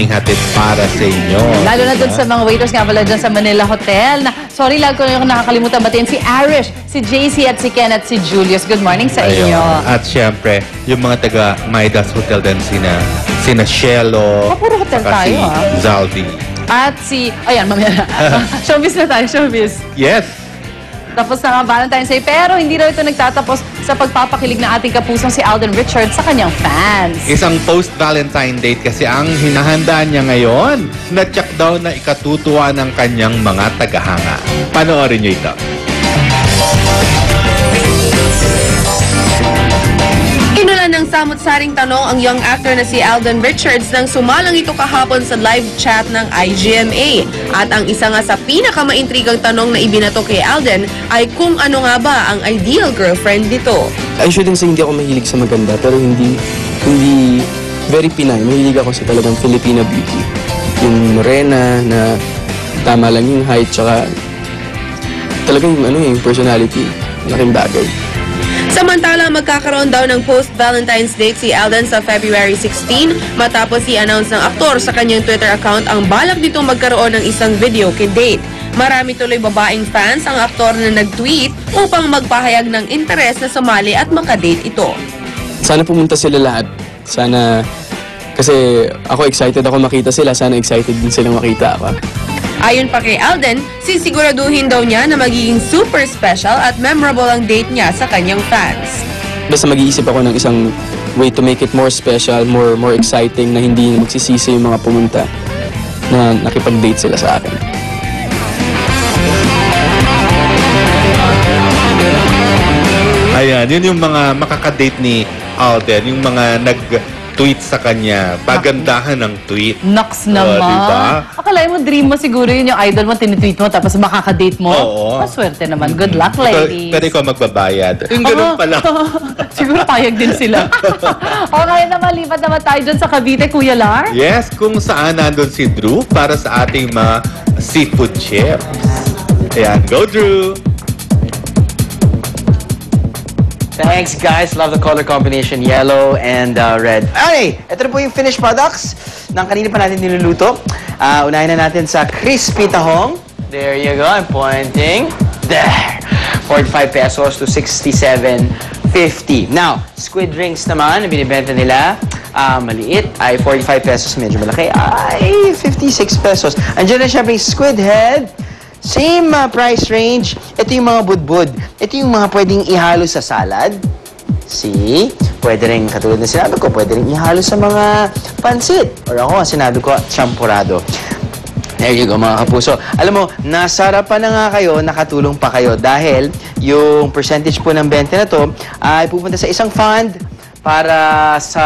aming hatid para sa inyo. Lalo na dun sa mga waiters nga pala dyan sa Manila Hotel. Na, sorry, lalo ko yung nakakalimutan batiin si Arish, si JC at si Ken at si Julius. Good morning sa inyo. At syempre, yung mga taga Maidas Hotel din sina Shelo. Puro hotel saka tayo, si Zaldi. At si, ayan, mamaya na. Showbiz na tayo, showbiz. Yes. Tapos na nga Valentine's Day, pero hindi raw ito nagtatapos sa pagpapakilig ng ating kapusong si Alden Richards sa kanyang fans. Isang post-Valentine date kasi ang hinahanda niya ngayon. Na-check daw na ikatutuwa ng kanyang mga tagahanga. Panoorin niyo ito. Inulan ng samot-saring tanong ang young actor na si Alden Richards nang sumalang ito kahapon sa live chat ng IGMA. At ang isa nga sa pinakamaintrigang tanong na ibinato kay Alden ay kung ano nga ba ang ideal girlfriend nito. I shouldn't say hindi ako mahilig sa maganda, pero hindi very Pinay. Mahilig ako sa talagang Filipino beauty. Yung morena na tama lang yung height, tsaka talagang yung personality. Laking bagay. Samantala, magkakaroon daw ng post-Valentine's date si Alden sa February 16 matapos i-announce ng aktor sa kanyang Twitter account ang balak nitong magkaroon ng isang video date. Marami tuloy babaeng fans ang aktor na nag-tweet upang magpahayag ng interes na sumali at makadate ito. Sana pumunta sila lahat. Sana, kasi ako excited ako makita sila. Sana excited din silang makita ako. Ayon pa kay Alden, sisiguraduhin daw niya na magiging super special at memorable ang date niya sa kanyang fans. Basta mag-iisip ako ng isang way to make it more special, more exciting, na hindi magsisisi yung mga pumunta na nakipag-date sila sa akin. Ayan, yun yung mga makakadate ni Alden, yung mga nag-tweet sa kanya, pagandahan ng tweet. Naks naman. Diba? Akalain mo, dream mo siguro yun yung idol mo, tinitweet mo, tapos makakadate mo. Oo. Maswerte naman. Good luck, ladies. Pero ikaw magbabayad. Yung ganun pala. Siguro payag din sila. Okay naman, lipat naman tayo dyan sa Cavite, Kuya Lar. Yes, kung saan nandun si Drew para sa ating mga seafood chips. Ayan, go Drew! Thanks, guys. Love the color combination, yellow and red. Okay, ito na po yung finished products ng kanina pa natin niluluto. Unahin na natin sa crispy tahong. There you go. I'm pointing. There. 45 pesos to 67.50. Now, squid rings naman na binibenta nila. Maliit ay 45 pesos. Medyo malaki ay 56 pesos. Andiyan na syempre yung squid head. Same price range. Ito yung mga budbud. Ito yung mga pwedeng ihalo sa salad. See? Pwede rin, katulad na sinabi ko, pwede rin ihalo sa mga pansit. Or ako, sinabi ko, champurado. There you go, mga kapuso. Alam mo, nasarapan na nga kayo, nakatulong pa kayo dahil yung percentage po ng benta na to ay pupunta sa isang fund para sa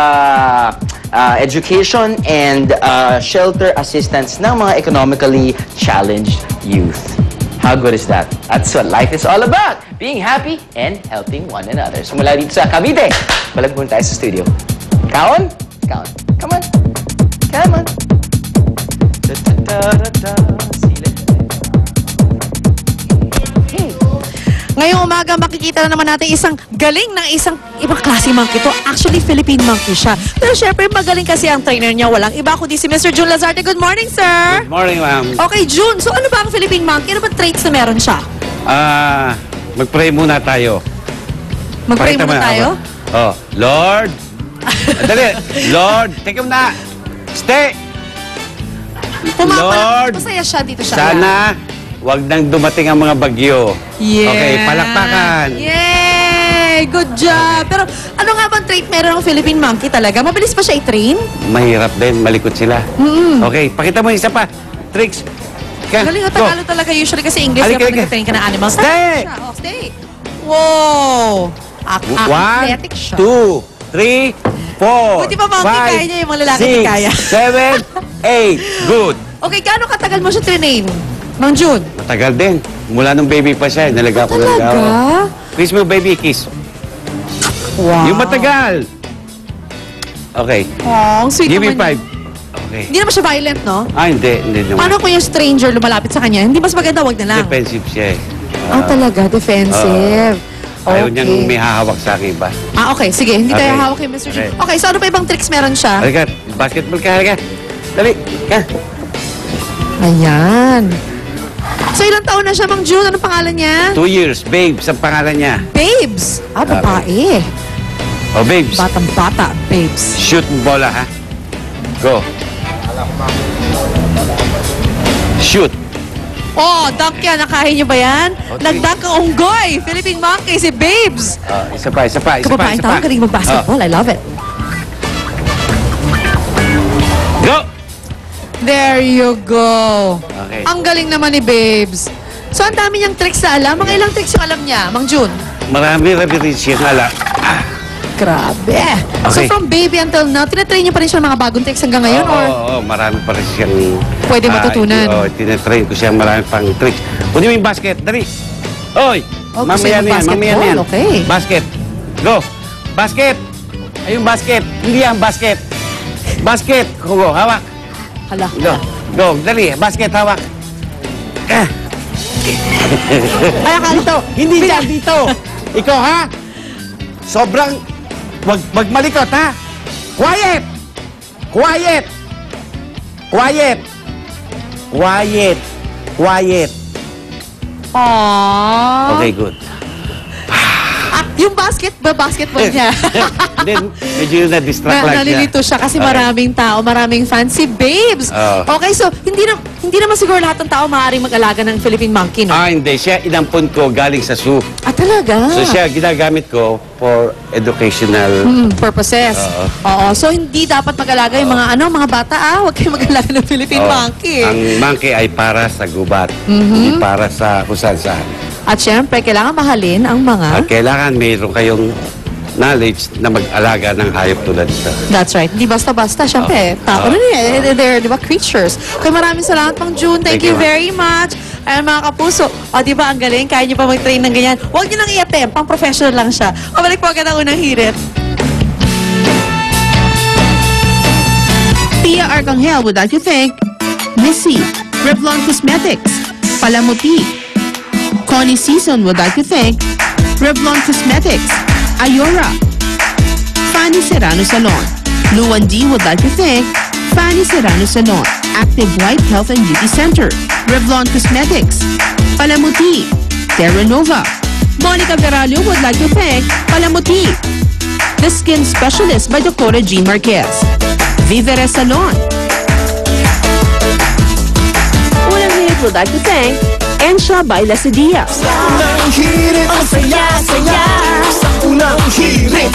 education and shelter assistance ng mga economically challenged youth. How good is that? That's what life is all about. Being happy and helping one another. So mula dito sa Cavite, balik muna tayo sa studio. Kaon? Kaon. Come on. Come on. Ngayong umaga, makikita na naman natin isang galing ng isang ibang klase monkey to. Actually, Philippine monkey siya. Pero syempre, magaling kasi ang trainer niya. Walang iba kundi si Mr. June Lazarte. Good morning, sir! Good morning, ma'am. Okay, June. So ano ba ang Philippine monkey? Ano ba traits na meron siya? Mag-pray muna tayo. Mag-pray Pakita muna mo tayo? Oh, Lord! Dali! Lord! Teka muna! Stay! Lord! Masaya siya dito siya. Sana wag nang dumating ang mga bagyo. Yeah. Okay, palakpakan. Yay! Good job! Pero ano nga bang trait meron ng Philippine monkey talaga? Mabilis pa siya i-train? Mahirap din, malikot sila. Okay, pakita mo isa pa. Tricks. Galing o Tagalog talaga usually kasi English Halika, kapag nag-train ka ng animals. Stay! Oh, stay! Wow! Athletic siya. 1, 2, 3, 4, Buti pa monkey kaya niya, yung mga lalaki hindi kaya. 7, 8. Good. Okay, gaano katagal mo siya train? Mang June? Matagal din. Mula nung baby pa siya, nalaga ko Talaga? Kiss mo, baby, kiss. Wow. Yung matagal. Okay. Oh, ang sweet Give me naman. 5. Okay. Hindi naman siya violent, no? Hindi naman. Paano kung yung stranger lumalapit sa kanya? Hindi mas maganda, wag na lang. Defensive siya eh. Talaga? Defensive. Ayaw niyang may hahawak sa akin ba? Okay. Sige. Hindi tayo Okay. hawak kay Mr. June. Okay. Okay, so ano pa ibang tricks meron siya? Halika, basketball ka, halika. Dali. Ka. Ayan. So, ilang taon na siya, Mang June? Anong pangalan niya? 2 years. Babes, ang pangalan niya. Babes. Ah, babae. Oh, babes. Batang-bata, babes. Shoot mo bola, ha? Go. Shoot. Oh, dunk yan. Nakahin niyo ba yan? Okay. Nag-dunk ang unggoy. Philippine Monkey, si Babes. Isa pa. Kababaeng tao, galing mag-basketball. I love it. Go! There you go. Okay. Ang galing naman ni Babes. So, ang dami niyang tricks na alam. Mga ilang tricks yung alam niya, Mang June? Marami siyang alam. Grabe. So, Okay. from baby until now, tinatrain niyo pa rin siya ng mga bagong tricks hanggang ngayon? Or Oo, marami pa rin siyang... Pwede matutunan. Oo, tinatrain ko siya marami pang tricks. Kunin mo yung basket, dali. Oy! Oh, gusto mamaya niyo na yan, mamaya na yan. basketball, okay. Basket. Go! Basket! Ayun, basket. Hindi yan, basket. Basket. Go, hawak. hala. Go. Go, dali. Basket, hawak. Ah. Ay, akala Dito, hindi dyan, dito. Ikaw, ha? Sobrang... Wag malikot, ha? Quiet! Quiet! Quiet! Quiet! Quiet! Aww. Okay, good. Ah, yung basketball niya. Then, medyo na-distract lang siya. Nalilito siya kasi Okay. maraming tao, maraming fans. Si Babes. Oo. Okay, so hindi naman siguro lahat ng tao maaaring mag-alaga ng Philippine Monkey, no? Hindi. Siya inampon ko galing sa zoo. Ah, talaga? So, siya ginagamit ko for educational... Purposes. Oo. So, hindi dapat mag-alaga yung mga bata, Huwag kayong mag-alaga ng Philippine Oo. Monkey. Ang monkey ay para sa gubat. Hindi para sa kung saan-saan. At syempre, kailangan mahalin ang mga... At kailangan mayroon kayong knowledge na mag-alaga ng hayop tulad ito. That's right. Hindi basta-basta. Syempre, tao rin they're, di ba, creatures. Kaya maraming salamat, Mang June. Thank Thank you you, ma'am. very much. Ayan, mga kapuso. O, di ba, ang galing. Kaya niyo pa mag-train ng ganyan. Huwag niyo nang i-attempt. Pang-professional lang siya. O, balik po agad ang unang hirit. Pia Arcangel would like to thank Missy, Revlon Cosmetics, Palamuti. Connie Season would like to thank Revlon Cosmetics, Ayora, Fanny Serrano Salon. Luan D would like to thank Fanny Serrano Salon, Active White Health and Beauty Center, Revlon Cosmetics, Palamuti, Terra Nova. Monica Garalio would like to thank Palamuti, The Skin Specialist by Dakota G. Marquez, Vivere Salon. Unang hirit would like to thank Ensha by Leslie Diaz. Unang hirit, ang saya-saya. Sa unang hirit.